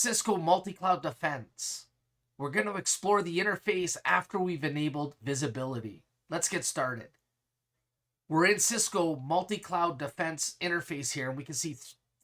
Cisco Multicloud Defense. We're going to explore the interface after we've enabled visibility. Let's get started. We're in Cisco Multicloud Defense interface here, and we can see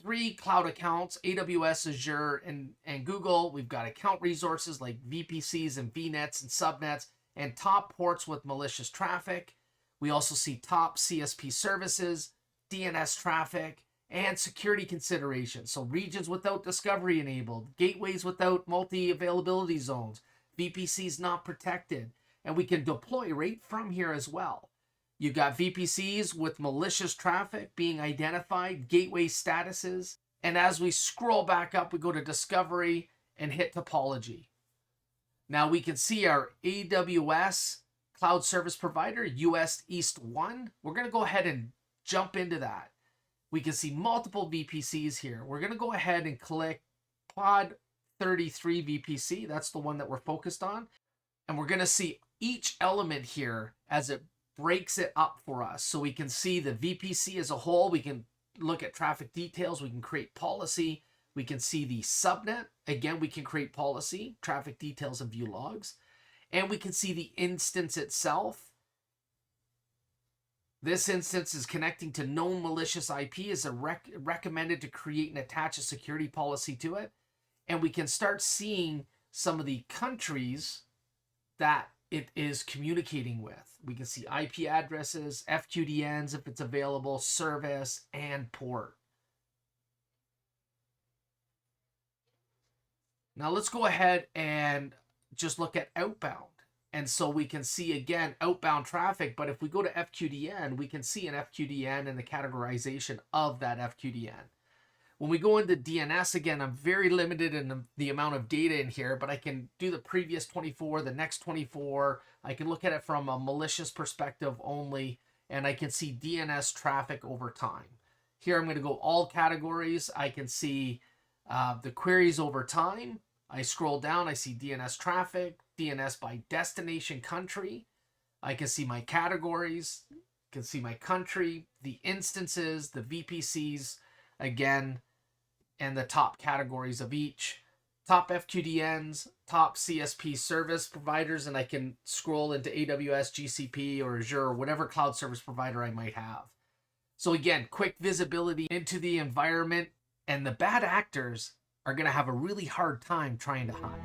three cloud accounts, AWS, Azure, and Google. We've got account resources like VPCs and VNets and subnets, and top ports with malicious traffic. We also see top CSP services, DNS traffic, and security considerations. So regions without discovery enabled, gateways without multi-availability zones, VPCs not protected, and we can deploy right from here as well. You've got VPCs with malicious traffic being identified, gateway statuses, and as we scroll back up, we go to discovery and hit topology. Now we can see our AWS cloud service provider, US East 1. We're going to go ahead and jump into that. We can see multiple VPCs here. We're going to go ahead and click Pod 33 VPC. That's the one that we're focused on. And we're going to see each element here as it breaks it up for us. So we can see the VPC as a whole. We can look at traffic details. We can create policy. We can see the subnet. Again, we can create policy, traffic details, and view logs. And we can see the instance itself. This instance is connecting to known malicious IP, is recommended to create and attach a security policy to it. And we can start seeing some of the countries that it is communicating with. We can see IP addresses, FQDNs if it's available, service, and port. Now let's go ahead and just look at outbound. And so we can see, again, outbound traffic, but if we go to FQDN, we can see an FQDN and the categorization of that FQDN. When we go into DNS, again, I'm very limited in the amount of data in here, but I can do the previous 24, the next 24. I can look at it from a malicious perspective only, and I can see DNS traffic over time. Here I'm going to go all categories. I can see the queries over time. I scroll down, I see DNS traffic, DNS by destination country. I can see my categories, can see my country, the instances, the VPCs, again, and the top categories of each. Top FQDNs, top CSP service providers, and I can scroll into AWS, GCP, or Azure, or whatever cloud service provider I might have. So again, quick visibility into the environment, and the bad actors are going to have a really hard time trying to hide.